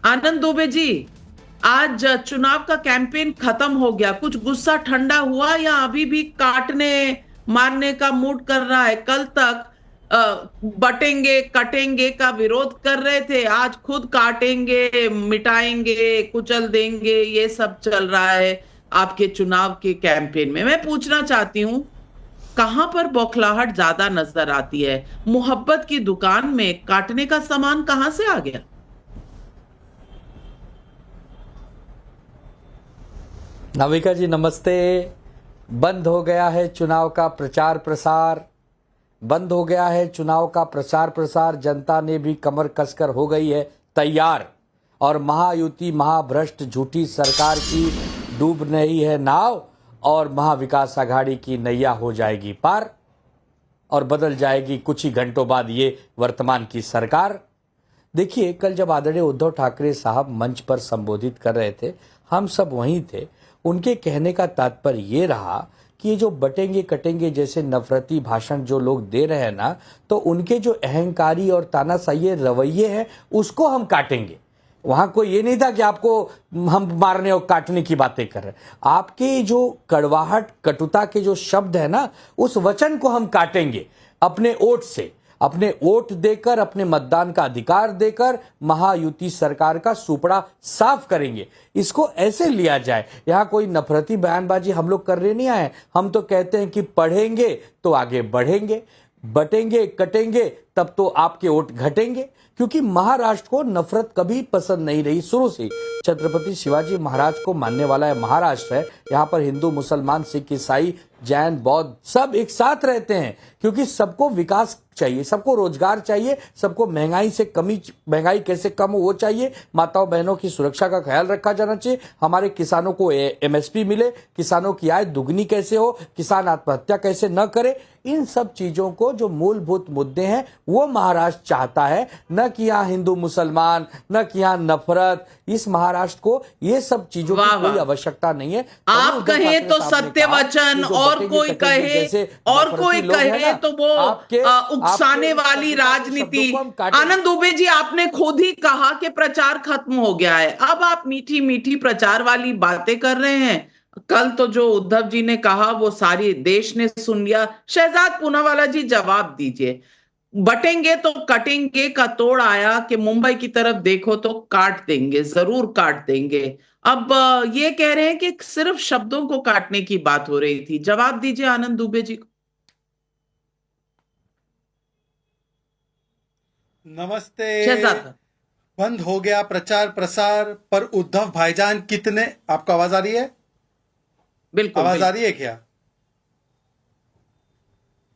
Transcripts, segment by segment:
आनंद दुबे जी, आज चुनाव का कैंपेन खत्म हो गया, कुछ गुस्सा ठंडा हुआ या अभी भी काटने मारने का मूड कर रहा है? कल तक बटेंगे कटेंगे का विरोध कर रहे थे, आज खुद काटेंगे मिटाएंगे कुचल देंगे, ये सब चल रहा है आपके चुनाव के कैंपेन में। मैं पूछना चाहती हूँ, कहां पर बौखलाहट ज्यादा नजर आती है? मोहब्बत की दुकान में काटने का सामान कहां से आ गया? नाविका जी नमस्ते। बंद हो गया है चुनाव का प्रचार प्रसार, बंद हो गया है चुनाव का प्रचार प्रसार। जनता ने भी कमर कसकर हो गई है तैयार, और महायुति महाभ्रष्ट झूठी सरकार की डूब रही है नाव, और महाविकास आघाड़ी की नैया हो जाएगी पार, और बदल जाएगी कुछ ही घंटों बाद ये वर्तमान की सरकार। देखिए, कल जब आदरणीय उद्धव ठाकरे साहब मंच पर संबोधित कर रहे थे, हम सब वहीं थे। उनके कहने का तात्पर्य ये रहा कि ये जो बटेंगे कटेंगे जैसे नफरती भाषण जो लोग दे रहे हैं ना, तो उनके जो अहंकारी और तानाशाही रवैये हैं उसको हम काटेंगे। वहां कोई ये नहीं था कि आपको हम मारने और काटने की बातें कर रहे हैं। आपके जो कड़वाहट कटुता के जो शब्द है ना, उस वचन को हम काटेंगे अपने ओट से, अपने वोट देकर, अपने मतदान का अधिकार देकर महायुति सरकार का सुपड़ा साफ करेंगे। इसको ऐसे लिया जाए, यहां कोई नफरती बयानबाजी हम लोग करने नहीं आए। हम तो कहते हैं कि पढ़ेंगे तो आगे बढ़ेंगे, बटेंगे कटेंगे तब तो आपके वोट घटेंगे। क्योंकि महाराष्ट्र को नफरत कभी पसंद नहीं रही शुरू से। छत्रपति शिवाजी महाराज को मानने वाला है महाराष्ट्र है। यहाँ पर हिंदू मुसलमान सिख ईसाई जैन बौद्ध सब एक साथ रहते हैं, क्योंकि सबको विकास चाहिए, सबको रोजगार चाहिए, सबको महंगाई से कमी, महंगाई कैसे कम हो वो चाहिए, माताओं बहनों की सुरक्षा का ख्याल रखा जाना चाहिए, हमारे किसानों को एमएसपी मिले, किसानों की आय दुगनी कैसे हो, किसान आत्महत्या कैसे न करे। इन सब चीजों को जो मूलभूत मुद्दे हैं वो महाराष्ट्र चाहता है, न कि यहाँ हिंदू मुसलमान, न कि यहाँ नफरत। इस महाराष्ट्र को ये सब चीजों की कोई आवश्यकता नहीं है। आप कहें तो सत्य वचन, और कोई कहे तो वो उकसाने वाली राजनीति। आनंद दुबे जी, आपने खुद ही कहा कि प्रचार खत्म हो गया है, अब आप मीठी मीठी प्रचार वाली बातें कर रहे हैं। कल तो जो उद्धव जी ने कहा वो सारी देश ने सुन लिया। शहजाद पूनावाला जी, जवाब दीजिए। बटेंगे तो कटेंगे का तोड़ आया कि मुंबई की तरफ देखो तो काट देंगे, जरूर काट देंगे। अब ये कह रहे हैं कि सिर्फ शब्दों को काटने की बात हो रही थी। जवाब दीजिए आनंद दुबे जी को। नमस्ते। शहजाद, बंद हो गया प्रचार प्रसार, पर उद्धव भाईजान कितने, आपको आवाज आ रही है? बिल्कुल आवाज बिल्कुल। आ रही है क्या?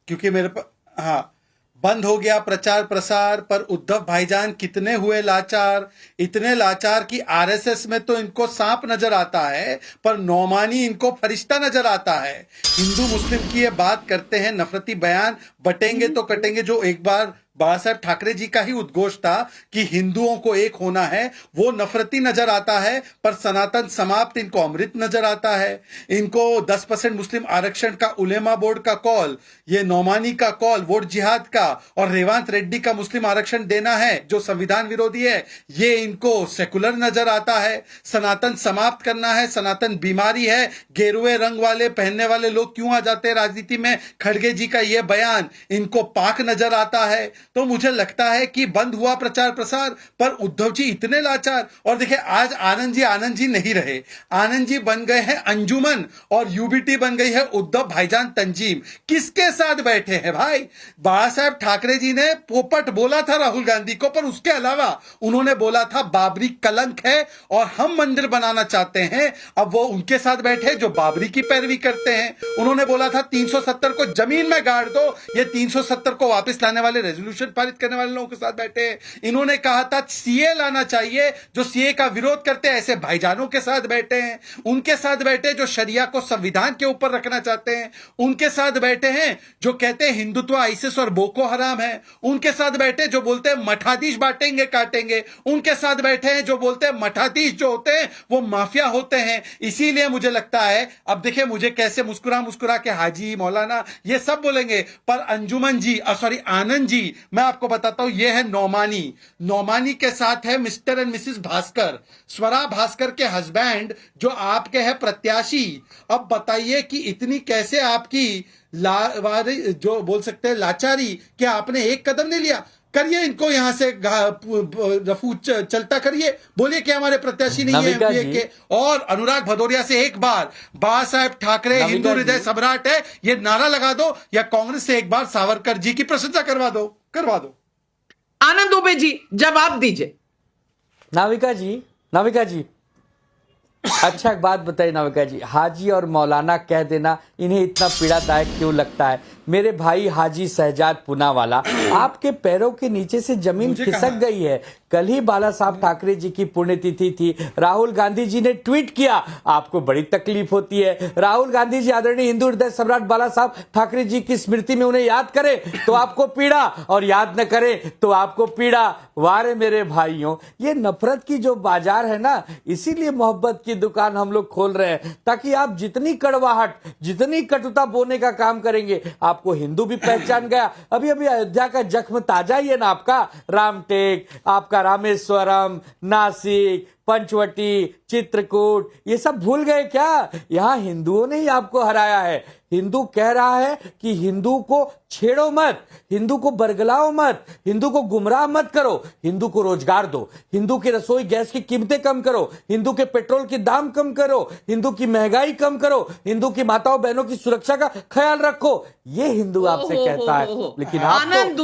क्योंकि मेरे पास, हाँ। बंद हो गया प्रचार प्रसार, पर उद्धव भाईजान कितने हुए लाचार, इतने लाचार कि आरएसएस में तो इनको सांप नजर आता है, पर नौमानी इनको फरिश्ता नजर आता है। हिंदू मुस्लिम की ये बात करते हैं, नफरती बयान, बटेंगे तो कटेंगे, जो एक बार बाला साहब ठाकरे जी का ही उद्घोष था कि हिंदुओं को एक होना है, वो नफरती नजर आता है। पर सनातन समाप्त इनको अमृत नजर आता है। इनको 10% मुस्लिम आरक्षण का उलेमा बोर्ड का कॉल, ये नौमानी का कॉल, वोट जिहाद का, और रेवंत रेड्डी का मुस्लिम आरक्षण देना है जो संविधान विरोधी है, ये इनको सेकुलर नजर आता है। सनातन समाप्त करना है, सनातन बीमारी है, गेरुए रंग वाले पहनने वाले लोग क्यों आ जाते हैं राजनीति में, खड़गे जी का ये बयान इनको पाक नजर आता है। तो मुझे लगता है कि बंद हुआ प्रचार प्रसार, पर उद्धव जी इतने लाचार। और देखिए, आज आनंद जी नहीं रहे, आनंद जी बन गए हैं अंजुमन, और यूबीटी बन गई है उद्धव भाईजान तंजीम। किसके साथ बैठे हैं भाई? बाला साहब ठाकरे जी ने पोपट बोला था राहुल गांधी को, पर उसके अलावा उन्होंने बोला था बाबरी कलंक है और हम मंदिर बनाना चाहते हैं। अब वो उनके साथ बैठे जो बाबरी की पैरवी करते हैं। उन्होंने बोला था 370 को जमीन में गाड़ दो, ये 370 को वापस लाने वाले रेजोल्यूशन पारित करने वाले लोगों के साथ बैठे हैं। इन्होंने कहा था सीए लाना चाहिए, जो सीए का विरोध करते हैं, ऐसे भाईजानों के साथ बैठे हैं। उनके साथ बैठे जो शरिया को संविधान के ऊपर रखना चाहते हैं। उनके साथ बैठे हैं जो कहते हैं हिंदुत्व आईसिस और बोको हराम है। उनके साथ बैठे जो बोलते हैं मठाधीश बांटेंगे काटेंगे। उनके साथ बैठे हैं जो बोलते हैं मठाधीश जो होते हैं वो माफिया होते हैं। इसीलिए मुझे लगता है, अब देखिए मुझे कैसे मुस्कुरा मुस्कुरा के हाजी मौलाना ये सब बोलेंगे, पर अंजुमन जी, सॉरी आनंद जी, मैं आपको बताता हूं, ये है नौमानी। नौमानी के साथ है mister and Mrs Bhaskar, Swara Bhaskar के हस्बैंड, जो आपके हैं प्रत्याशी। अब बताइए कि इतनी कैसे आपकी जो बोल सकते हैं लाचारी, कि आपने एक कदम नहीं लिया। करिए इनको यहां से रफू चलता करिए, बोलिए कि हमारे प्रत्याशी नहीं है एमपीए के। और अनुराग भदौरिया से एक बार बाबा साहेब ठाकरे हिंदू हृदय सम्राट है ये नारा लगा दो, या कांग्रेस से एक बार सावरकर जी की प्रशंसा करवा दो। आनंद दुबे जी जवाब दीजिए। नाविका जी अच्छा एक बात बताइए नाविका जी, हाजी और मौलाना कह देना इन्हें इतना पीड़ादायक क्यों लगता है? मेरे भाई हाजी शहजाद पूनावाला, आपके पैरों के नीचे से जमीन खिसक गई है। कल ही बाला साहब ठाकरे जी की पुण्यतिथि थी, राहुल गांधी जी ने ट्वीट किया, आपको बड़ी तकलीफ होती है। राहुल गांधी जी आदरणीय हिंदू हृदय सम्राट बाला साहब ठाकरे जी की स्मृति में उन्हें याद करें तो आपको पीड़ा, और याद न करें तो आपको पीड़ा। वारे मेरे भाइयों, ये नफरत की जो बाजार है ना, इसीलिए मोहब्बत की दुकान हम लोग खोल रहे हैं, ताकि आप जितनी कड़वाहट, जितनी कटुता बोने का काम करेंगे, आपको हिंदू भी पहचान गया। अभी अभी अयोध्या का जख्म ताजा ही है ना आपका, रामटेक, आपका रामेश्वरम, नासिक, पंचवटी, चित्रकूट, ये सब भूल गए क्या? यहां हिंदुओं ने ही आपको हराया है। हिंदू कह रहा है कि हिंदू को छेड़ो मत, हिंदू को बरगलाओ मत, हिंदू को गुमराह मत करो, हिंदू को रोजगार दो, हिंदू की रसोई गैस की कीमतें कम करो, हिंदू के पेट्रोल के दाम कम करो, हिंदू की महंगाई कम करो, हिंदू की माताओं बहनों की सुरक्षा का ख्याल रखो। ये हिंदू आपसे कहता है, लेकिन आनंद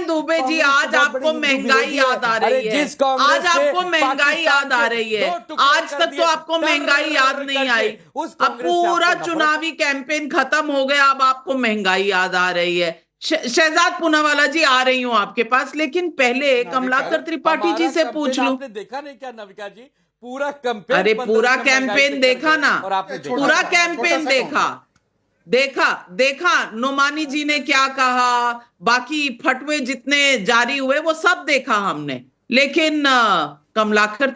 दुबे जी आज आपको महंगाई याद आ रही है, आज आपको महंगाई याद आ रही है। आज तक तो आपको महंगाई याद नहीं आई, अब पूरा चुनावी कैंपेन खत्म हो गया, अब आपको महंगाई याद आ रही है। शहजाद पूनावाला जी आ रही हूं आपके पास, लेकिन पहले कमलाकर त्रिपाठी जी से पूछ लूं। आपने देखा नहीं क्या नाविका जी? पूरा कैंपेन, अरे पूरा कैंपेन देखा ना, पूरा कैंपेन देखा नोमानी जी ने क्या कहा, बाकी फटवे जितने जारी हुए वो सब देखा हमने। लेकिन कमलाकर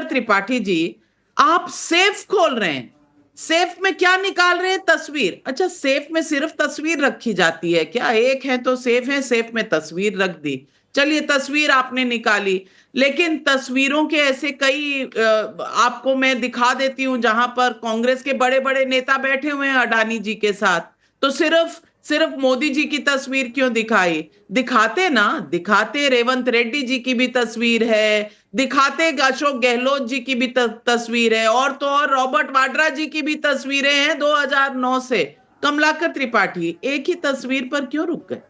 त्रिपाठी जी आप सेफ खोल रहे हैं, सेफ में क्या निकाल रहे हैं? तस्वीर। अच्छा, सेफ में सिर्फ तस्वीर रखी जाती है क्या? एक है तो सेफ है, सेफ में तस्वीर रख दी, चलिए तस्वीर आपने निकाली, लेकिन तस्वीरों के ऐसे कई आपको मैं दिखा देती हूं जहां पर कांग्रेस के बड़े बड़े नेता बैठे हुए हैं अडानी जी के साथ, तो सिर्फ मोदी जी की तस्वीर क्यों दिखाई? दिखाते रेवंत रेड्डी जी की भी तस्वीर है, दिखाते अशोक गहलोत जी की भी तस्वीर है, और तो और रॉबर्ट वाड्रा जी की भी तस्वीरें हैं 2009 से। कमलाकर त्रिपाठी एक ही तस्वीर पर क्यों रुक गए?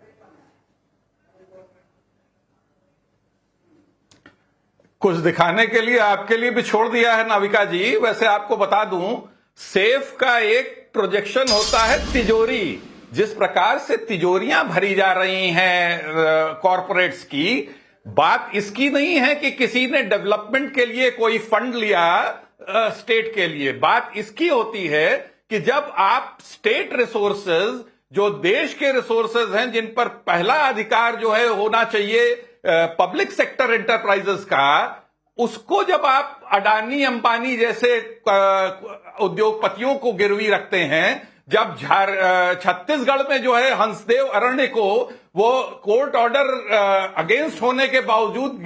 कुछ दिखाने के लिए आपके लिए भी छोड़ दिया है नाविका जी। वैसे आपको बता दूं, सेफ का एक प्रोजेक्शन होता है तिजोरी। जिस प्रकार से तिजोरियां भरी जा रही हैं कॉरपोरेट्स की, बात इसकी नहीं है कि किसी ने डेवलपमेंट के लिए कोई फंड लिया स्टेट के लिए। बात इसकी होती है कि जब आप स्टेट रिसोर्सेज, जो देश के रिसोर्सेज हैं, जिन पर पहला अधिकार जो है होना चाहिए पब्लिक सेक्टर एंटरप्राइजेस का, उसको जब आप अडानी अंबानी जैसे उद्योगपतियों को गिरवी रखते हैं, जब छत्तीसगढ़ में जो है हंसदेव अरण्य को वो कोर्ट ऑर्डर अगेंस्ट होने के बावजूद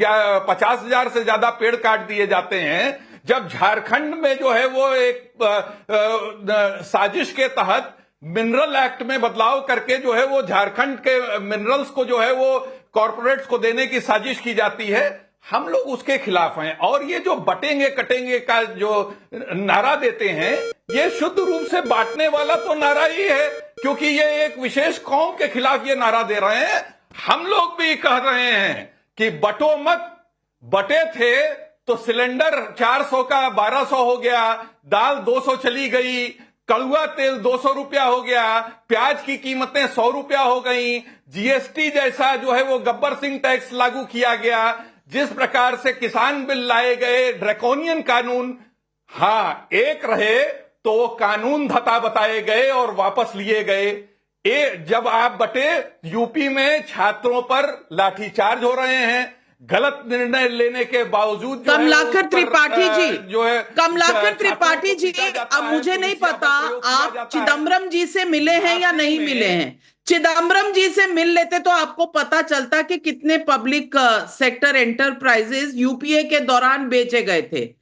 50,000 से ज्यादा पेड़ काट दिए जाते हैं, जब झारखंड में जो है वो एक साजिश के तहत मिनरल एक्ट में बदलाव करके जो है वो झारखंड के मिनरल्स को जो है वो कॉरपोरेट्स को देने की साजिश की जाती है, हम लोग उसके खिलाफ हैं। और ये जो बटेंगे कटेंगे का जो नारा देते हैं, ये शुद्ध रूप से बांटने वाला तो नारा ही है, क्योंकि ये एक विशेष कौम के खिलाफ ये नारा दे रहे हैं। हम लोग भी कह रहे हैं कि बटो मत, बटे थे तो सिलेंडर 400 का 1200 हो गया, दाल 200 चली गई, कड़ुआ तेल 200 रुपया हो गया, प्याज की कीमतें 100 रुपया हो गई, जीएसटी जैसा जो है वो गब्बर सिंह टैक्स लागू किया गया, जिस प्रकार से किसान बिल लाए गए, ड्रैकोनियन कानून, हाँ एक रहे तो वो कानून धता बताए गए और वापस लिए गए। जब आप बटे, यूपी में छात्रों पर लाठीचार्ज हो रहे हैं, गलत निर्णय लेने के बावजूद जो है कमलाकर उस पर, त्रिपाठी जी, जो है कमलाकर त्रिपाठी जी, छात्रों को पीटा जाता अब है, मुझे नहीं पुलिसिया पता बल प्रयोग किया आप जाता है। चिदम्बरम जी से मिले हैं या नहीं में- मिले हैं। चिदम्बरम जी से मिल लेते तो आपको पता चलता कि कितने पब्लिक सेक्टर एंटरप्राइजेस यूपीए के दौरान बेचे गए थे।